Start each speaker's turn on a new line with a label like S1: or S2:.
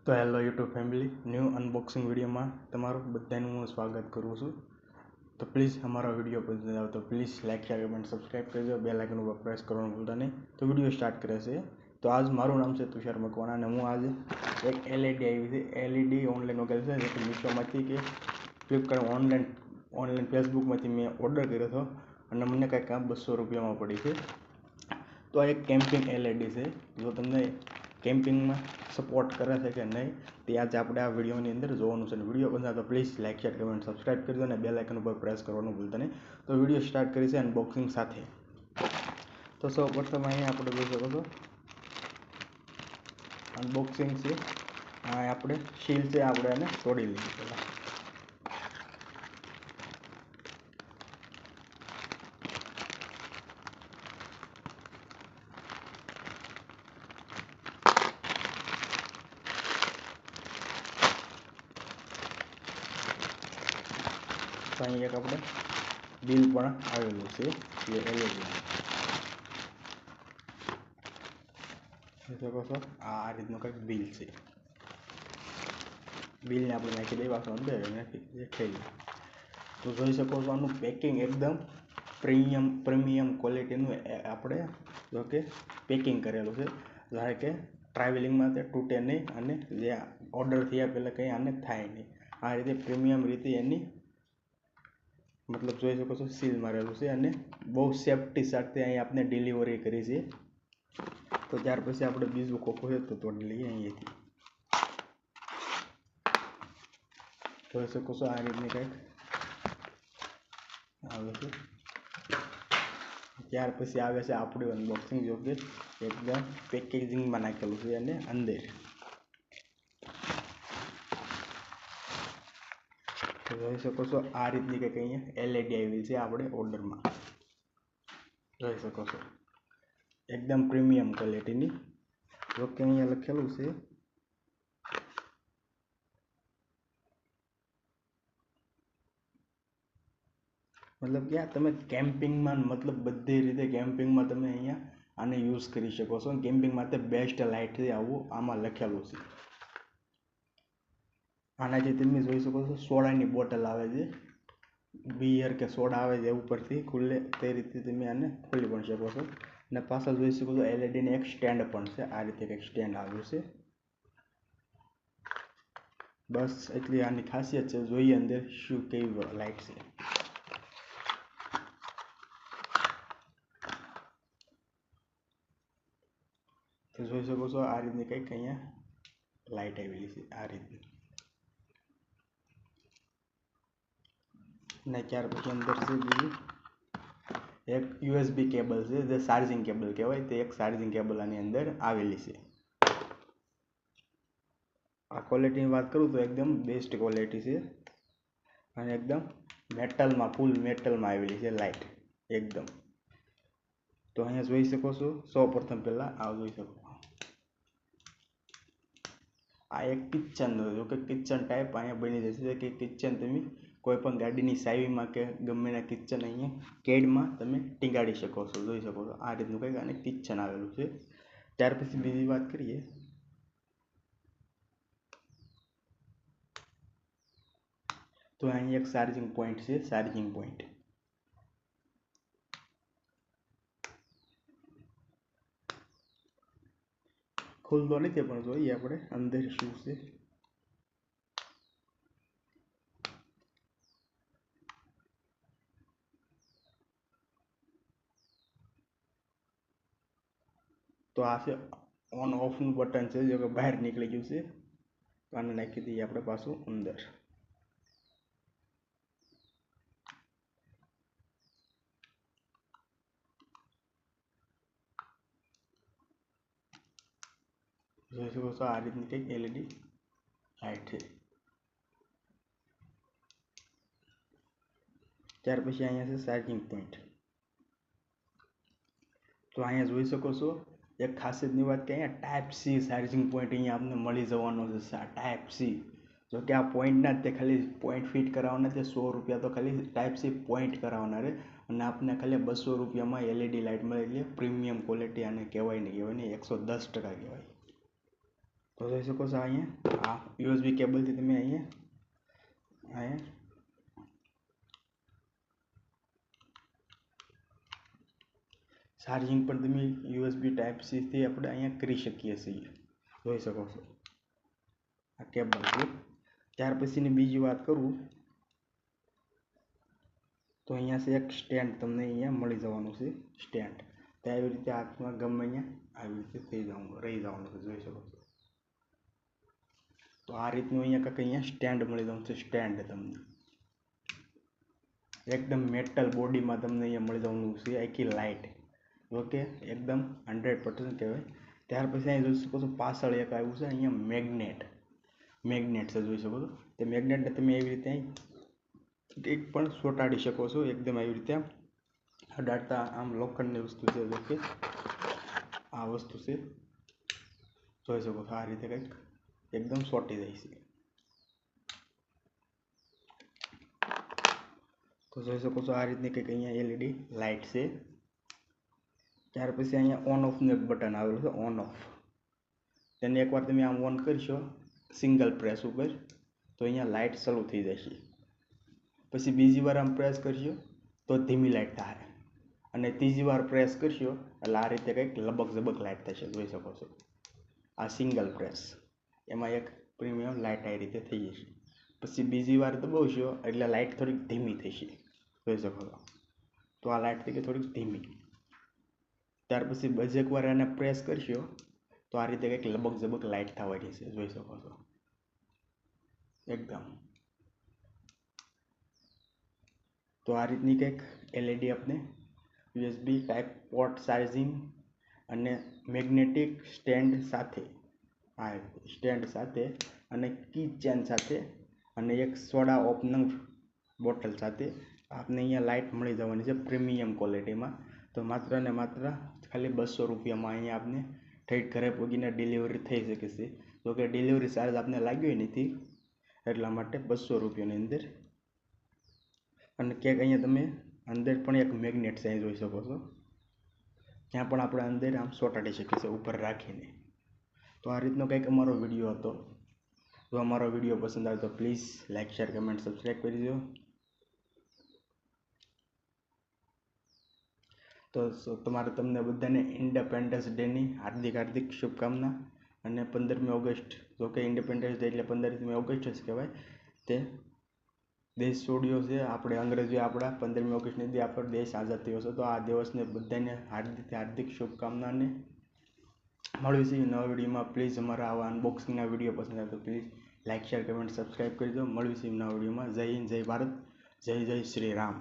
S1: તો hello YouTube family, new unboxing વિડીયોમાં તમારું બધાનું હું સ્વાગત કરું છું. તો પ્લીઝ અમારો વિડીયો પસંદ આવે તો please like share comment subscribe કરજો, બેલ આઇકન ઉપર પ્રેસ કરવાનું ભૂલતા નહીં. તો વિડીયો સ્ટાર્ટ કરે છે. તો આજ મારું નામ છે તુષાર મકવાણા અને હું આજે એક એલઈડી આવી છે. એલઈડી ઓનલાઈન વગેરે છે જે મીશોમાંથી કે ફ્લિપકાર્ટ ઓનલાઈન ફેસબુકમાંથી મેં ઓર્ડર કર્યો હતો અને મને કંઈક આ 200 રૂપિયામાં પડી છે. તો આ એક કેમ્પિંગ એલઈડી છે. જો તમને કેમ્પિંગમાં સપોર્ટ કરે છે કે નહીં તે આજે આપણે આ વિડીયોની અંદર જોવાનું છે. વિડીયો પસંદ આવે તો please like share comment subscribe કરજો અને બેલ આઇકન ઉપર પ્રેસ કરવાનું ભૂલતા નહીં. તો વિડીયો સ્ટાર્ટ કરી છે અનબોક્સિંગ સાથે. તો સૌ પ્રથમ અહીંયા આપણે જોઈ શકો છો અનબોક્સિંગ છે. આ આપણે સીલ છે, આપણે એને તોડી લઈએ પહેલાં. તો અહીં એક આપણે બિલ પણ આવેલું છે એ એલઈડી જોઈ શકો છો. આ રીતનું કંઈક બિલ છે. બિલને આપણે નાખી દઈએ પાછું અંદર નાખી ખેલી. તો જોઈ શકો છો આનું પેકિંગ એકદમ પ્રીમિયમ ક્વોલિટીનું આપણે જો કે પેકિંગ કરેલું છે, જાણે કે ટ્રાવેલિંગમાં તે તૂટે નહીં અને જે ઓર્ડર થયા પહેલાં કંઈ આને થાય નહીં. આ રીતે પ્રીમિયમ રીતે એની મતલબ જોઈ શકો છો સીલ મારેલું છે અને બહુ સેફટી સાથે અહીં આપણે ડિલિવરી કરી છે. તો ત્યાર પછી આપણે બીજું ખોખો છે તો તોડી લઈએ. અહીંયાથી જોઈ શકો છો આ રીતની કંઈક આવે છે. ત્યાર પછી આવે છે આપણું અનબોક્સિંગ, જો કે એકદમ પેકેજિંગમાં નાખેલું છે અને અંદર જોઈ શકો છો આ રીતની કંઈક અહીંયા એલઈડી આવી છે આપણે ઓર્ડરમાં. જોઈ શકો છો એકદમ પ્રીમિયમ ક્વોલિટીની. જો કે અહીંયા લખેલું છે મતલબ કે તમે કેમ્પિંગમાં મતલબ બધી રીતે કેમ્પિંગમાં તમે અહીંયા આને યુઝ કરી શકો છો. કેમ્પિંગ માટે બેસ્ટ લાઇટ છે આવું આમાં લખેલું છે. આનાથી તમે જોઈ શકો છો સોડાની બોટલ આવે છે, બિયર કે સોડા આવે છે ઉપરથી ખુલ્લે તે રીતે તમે આને ખોલી પણ શકો છો. અને પાછળ જોઈ શકો છો એલઈડીને એક સ્ટેન્ડ પણ છે. આ રીતે એક સ્ટેન્ડ આવ્યું છે. બસ એટલી આની ખાસિયત છે. જોઈએ અંદર શું કેવી લાઇટ છે. તો જોઈ શકો છો આ રીતની કંઈક અહીંયા લાઇટ આવેલી છે આ રીતની. ને ત્યાર પછી અંદર છે બીજું એક યુએસબી કેબલ છે, જે ચાર્જિંગ કેબલ કહેવાય. તે એક ચાર્જિંગ કેબલ આની અંદર આવેલી છે. આ ક્વોલિટીની વાત કરું તો એકદમ બેસ્ટ ક્વોલિટી છે અને એકદમ મેટલમાં ફૂલ મેટલમાં આવેલી છે લાઇટ એકદમ. તો અહીંયા જોઈ શકો છો સૌ પ્રથમ પહેલાં આ જોઈ શકો આ એક કિચન, જો કે કિચન ટાઈપ અહીંયા બની જશે કે કિચન તમે કોઈ પણ ગાડીની સાઈવીમાં કે ગમે ના કિચન અહીંયા કેડમાં તમે ટીંગાડી શકો છો. જોઈ શકો છો આ રીતનું કંઈક અને કિચન આવેલું છે. ત્યાર પછી બીજી વાત કરીએ તો અહીં એક ચાર્જિંગ પોઈન્ટ છે. ચાર્જિંગ પોઈન્ટ ખુલતો નથી પણ જોઈએ આપણે અંદર શું છે. તો આ છે ઓન ઓફનું બટન છે, જો કે બહાર નીકળી ગયું છે. તો આને નાખી દઈએ આપણે પાછું અંદર. જોઈ શકો છો આ રીતની કંઈક એલઈડી લાઇટ છે. ત્યાર પછી અહીંયા છે ચાર્જિંગ પોઈન્ટ. તો અહીંયા જોઈ શકો છો એક ખાસિયતની વાત કે અહીંયા ટાઈપ સી ચાર્જિંગ પોઈન્ટ અહીંયા આપને મળી જવાનો છે. ટાઈપ સી, જો કે આ પોઈન્ટના જ તે ખાલી પોઈન્ટ ફિટ કરાવવાના તે 100 રૂપિયા તો ખાલી ટાઈપ સી પોઈન્ટ કરાવવાના રહે અને આપને ખાલી 200 રૂપિયામાં એલઈડી લાઇટ મળે. એટલે પ્રીમિયમ ક્વોલિટી આને કહેવાય ને 110% કહેવાય. તો જોઈ શકો છો અહીંયા આ યુએસબી કેબલથી તમે અહીંયા ચાર્જિંગ પણ તમે યુએસબી ટાઈપ સી થી આપણે અહીંયા કરી શકીએ છીએ, જોઈ શકો છો આ કેબલ છે. ત્યાર પછીની બીજી વાત કરું તો અહીંયા છે એક સ્ટેન્ડ તમને અહીંયા મળી જવાનું છે સ્ટેન્ડ. તો આવી રીતે હાથમાં ગમે અહીંયા આવી રીતે રહી જવાનું છે, જોઈ શકો છો. તો આ રીતનું અહીંયા કંઈક અહીંયા સ્ટેન્ડ મળી જવાનું છે. સ્ટેન્ડ તમને એકદમ મેટલ બોડીમાં તમને અહીંયા મળી જવાનું છે. આખી લાઇટ ઓકે એકદમ 100% કહેવાય. ત્યાર પછી અહીં જોઈ શકો છો પાછળ એક આવ્યું છે અહીંયા મેગ્નેટ છે, જોઈ શકો છો. તે મેગ્નેટને તમે એવી રીતે એક પણ ચોંટાડી શકો છો, એકદમ આવી રીતે અડાડતા. આમ લોખંડની વસ્તુ છે, ઓકે આ વસ્તુ છે, જોઈ શકો છો. આ રીતે કંઈક એકદમ ચોંટી જાય છે. તો જોઈ શકો છો આ રીતની કંઈક અહીંયા એલઈડી લાઇટ છે. ત્યાર પછી અહીંયા ઓન ઓફનું એક બટન આવેલું છે, ઓન ઓફ. તેને એકવાર તમે આમ ઓન કરશો સિંગલ પ્રેસ ઉપર તો અહીંયા લાઇટ ચાલુ થઈ જશે. પછી બીજી વાર આમ પ્રેસ કરશો તો ધીમી લાઇટ થાય, અને ત્રીજી વાર પ્રેસ કરશો એટલે આ રીતે કંઈક લબક ઝબક લાઇટ થશે, જોઈ શકો છો. આ સિંગલ પ્રેસ એમાં એક પ્રીમિયમ લાઇટ આ રીતે થઈ જશે. પછી બીજી વાર દબાવશો એટલે લાઇટ થોડીક ધીમી થશે, જોઈ શકો છો. તો આ લાઇટ થઈ ગઈ થોડીક ધીમી. ત્યાર પછી બીજી એકવાર એને પ્રેસ કરશો તો આ રીતે કંઈક લબક ઝબક લાઇટ થવાની છે, જોઈ શકો છો એકદમ. તો આ રીતની કંઈક એલઈડી આપણે યુએસબી ટાઈપ પોર્ટ ચાર્જિંગ અને મેગ્નેટિક સ્ટેન્ડ સાથે અને કી ચેન સાથે અને એક સોડા ઓપનર બોટલ સાથે આપને અહીંયા લાઇટ મળી જવાની છે પ્રીમિયમ ક્વોલિટીમાં. તો માત્ર ને માત્ર ખાલી 200 રૂપિયામાં અહીંયા આપને ઠેઠ ઘરે પહોંચીને ડિલિવરી થઈ શકે છે. જો કે ડિલિવરી ચાર્જ આપને લાગ્યો નથી, એટલા માટે 200 રૂપિયાની અંદર. અને ક્યાંક અહીંયા તમે અંદર પણ એક મેગ્નેટ છે, જોઈ શકો છો. ત્યાં પણ આપણે અંદર આમ ચોંટાડી શકીએ છીએ ઉપર રાખીને. તો આ રીતનો કંઈક અમારો વિડીયો હતો. જો અમારો વિડીયો પસંદ આવે તો please like share comment subscribe કરી દો. તો તમને બધાને ઇન્ડિપેન્ડન્સ ડેની હાર્દિક શુભકામના. અને 15મી ઓગસ્ટ, જો કે ઇન્ડિપેન્ડન્સ ડે એટલે 15મી ઓગસ્ટ જ કહેવાય, તે દેશ છોડ્યો છે આપણે અંગ્રેજોએ. આપણા 15મી ઓગસ્ટની દી આપણો દેશ આઝાદ થયો છે. તો આ દિવસને બધાને હાર્દિક શુભકામનાને મળ્યું છે નવા વિડીયોમાં. પ્લીઝ અમારા આવા અનબોક્સિંગના વિડીયો પસંદ આવે તો please like share comment subscribe કરી દો. મળ્યું છે નવા વિડીયોમાં. જય હિન્દ, જય ભારત, જય શ્રી રામ.